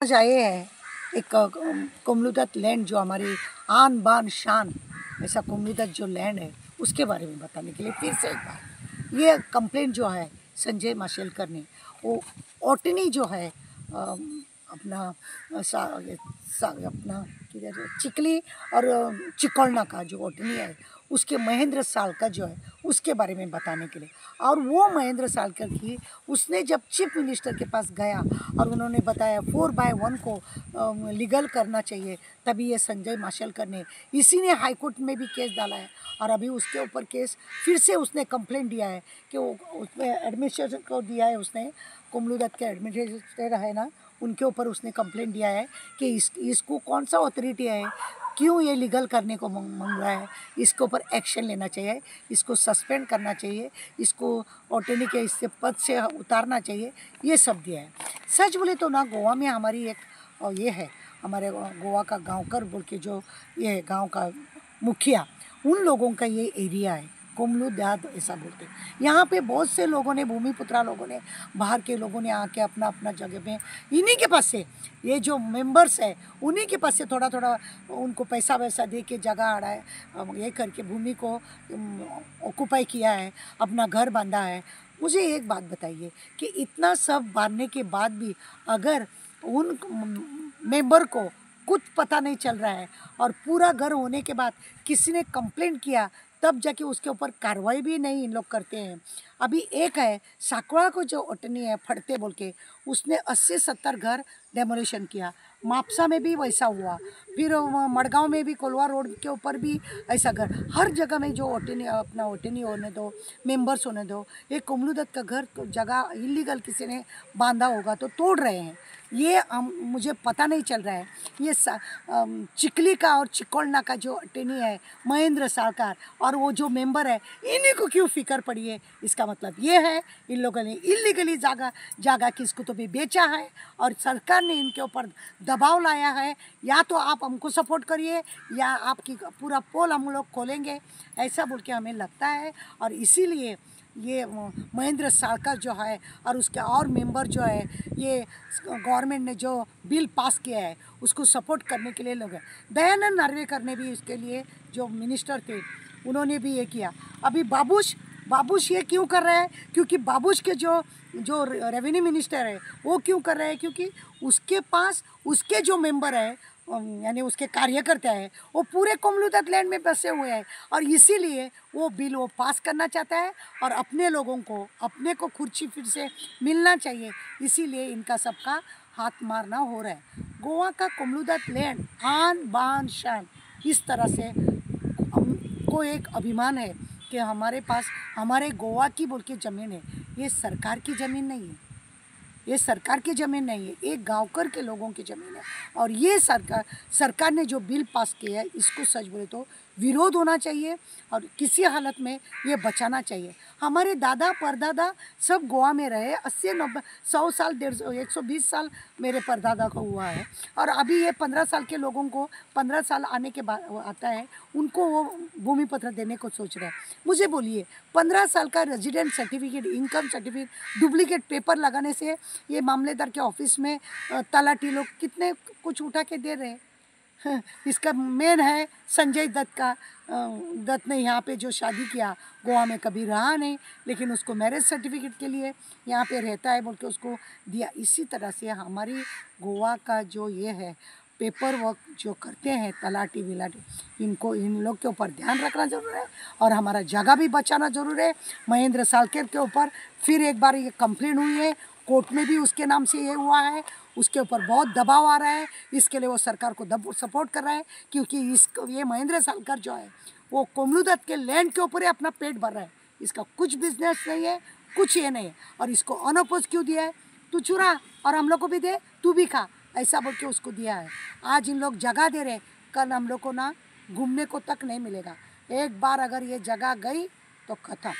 आज आए हैं एक कोमलूदत लैंड जो हमारी आन बान शान ऐसा कोमलूदत जो लैंड है उसके बारे में बताने के लिए फिर से एक बार ये कंप्लेंट जो है संजय माशेलकर ने वो ओटनी जो है अपना अपना चिकली और चिकोलना का जो ओटनी है उसके महेंद्र सालकर जो है उसके बारे में बताने के लिए। और वो महेंद्र सालकर की उसने जब चीफ मिनिस्टर के पास गया और उन्होंने बताया 4/1 को लीगल करना चाहिए, तभी ये संजय माशेलकर ने इसी ने हाई कोर्ट में भी केस डाला है। और अभी उसके ऊपर केस फिर से उसने कंप्लेंट दिया है कि वो उसमें एडमिनिस्ट्रेशन को दिया है, उसने कोमलूदत के एडमिनिस्ट्रेटर है ना उनके ऊपर उसने कंप्लेंट दिया है कि इसको कौन सा अथॉरिटी है, क्यों ये लीगल करने को मांग रहा है, इसके ऊपर एक्शन लेना चाहिए, इसको सस्पेंड करना चाहिए, इसको ओटनी के इससे पद से उतारना चाहिए, ये सब दिया है। सच बोले तो ना गोवा में हमारी एक ये है, हमारे गोवा का गांवकर बोल के जो ये गांव का मुखिया उन लोगों का ये एरिया है कोमलूदत ऐसा बोलते हैं। यहाँ पे बहुत से लोगों ने भूमिपुत्रा लोगों ने बाहर के लोगों ने आके अपना अपना जगह पे इन्हीं के पास से ये जो मेंबर्स है उन्हीं के पास से थोड़ा थोड़ा उनको पैसा वैसा दे के जगह आड़ा है ये करके भूमि को ऑक्यूपाई किया है, अपना घर बांधा है। मुझे एक बात बताइए कि इतना सब बांधने के बाद भी अगर उन मेंबर को कुछ पता नहीं चल रहा है और पूरा घर होने के बाद किसी ने कंप्लेंट किया तब जाके उसके ऊपर कार्रवाई भी नहीं इन लोग करते हैं। अभी एक है साकवा को जो ओटनी है फड़ते बोल के उसने 80-70 घर डेमोलिशन किया, मापसा में भी वैसा हुआ, फिर मड़गांव में भी कोलवा रोड के ऊपर भी ऐसा घर, हर जगह में जो ओटनी अपना ओटनी होने दो मेंबर्स होने दो, ये कोमलूदत का घर तो जगह इलीगल किसी ने बांधा होगा तो तोड़ रहे हैं। ये मुझे पता नहीं चल रहा है। ये चिकली का और चिकोलना का जो ओटनी है महेंद्र सालकर और वो जो मेंबर है इन्हीं को क्यों फिक्र पड़ी है, इसका मतलब ये है इन लोगों ने इलीगली जागा किसको तो भी बेचा है और सरकार ने इनके ऊपर दबाव लाया है, या तो आप हमको सपोर्ट करिए या आपकी पूरा पोल हम लोग खोलेंगे ऐसा बोल के हमें लगता है। और इसीलिए ये महेंद्र सालकर जो है और उसके और मेंबर जो है ये गवर्नमेंट ने जो बिल पास किया है उसको सपोर्ट करने के लिए लोग हैं। दयानंद नार्वेकर ने भी इसके लिए जो मिनिस्टर थे उन्होंने भी ये किया। अभी बाबूश ये क्यों कर रहा है, क्योंकि बाबूश के जो जो रेवेन्यू मिनिस्टर है वो क्यों कर रहे हैं, क्योंकि उसके पास उसके जो मेंबर है यानी उसके कार्यकर्ता है वो पूरे कोमलूदत लैंड में बसे हुए हैं और इसीलिए वो बिल वो पास करना चाहता है और अपने लोगों को अपने को खुर्ची फिर से मिलना चाहिए, इसीलिए इनका सबका हाथ मारना हो रहा है। गोवा का कोमलूदत लैंड आन बान शान इस तरह से हमको एक अभिमान है कि हमारे पास हमारे गोवा की बोल के ज़मीन है, ये सरकार की ज़मीन नहीं है, ये सरकार की ज़मीन नहीं है, एक गांवकर के लोगों की ज़मीन है। और ये सरकार ने जो बिल पास किया है इसको सच बोले तो विरोध होना चाहिए और किसी हालत में ये बचाना चाहिए। हमारे दादा परदादा सब गोवा में रहे, 80-90 100 साल 150 120 साल मेरे परदादा को हुआ है और अभी ये 15 साल के लोगों को 15 साल आने के बाद आता है उनको वो भूमि पत्र देने को सोच रहा है। मुझे बोलिए 15 साल का resident certificate income certificate duplicate paper लगाने से ये मामलेदार के ऑफिस में तलाटी लोग कितने कुछ उठा के दे रहे हैं। इसका मेन है संजय दत्त ने यहाँ पे जो शादी किया गोवा में कभी रहा नहीं, लेकिन उसको मैरिज सर्टिफिकेट के लिए यहाँ पे रहता है बोल के उसको दिया। इसी तरह से हमारी गोवा का जो ये है पेपर वर्क जो करते हैं तलाटी विलाटी, इनको इन लोग के ऊपर ध्यान रखना जरूर है और हमारा जगह भी बचाना जरूर है। महेंद्र सालकर के ऊपर फिर एक बार ये कंप्लेंट हुई है, कोर्ट में भी उसके नाम से ये हुआ है, उसके ऊपर बहुत दबाव आ रहा है, इसके लिए वो सरकार को सपोर्ट कर रहा है क्योंकि ये महेंद्र सालकर जो है वो कोमलूदत के लैंड के ऊपर ही अपना पेट भर रहा है, इसका कुछ बिजनेस नहीं है, कुछ ये नहीं है। और इसको अनअपोज क्यों दिया है, तू चुरा और हम लोग को भी दे, तू भी खा, ऐसा बोल के उसको दिया है। आज इन लोग जगह दे रहे, कल हम लोग को ना घूमने को तक नहीं मिलेगा। एक बार अगर ये जगह गई तो खत्म।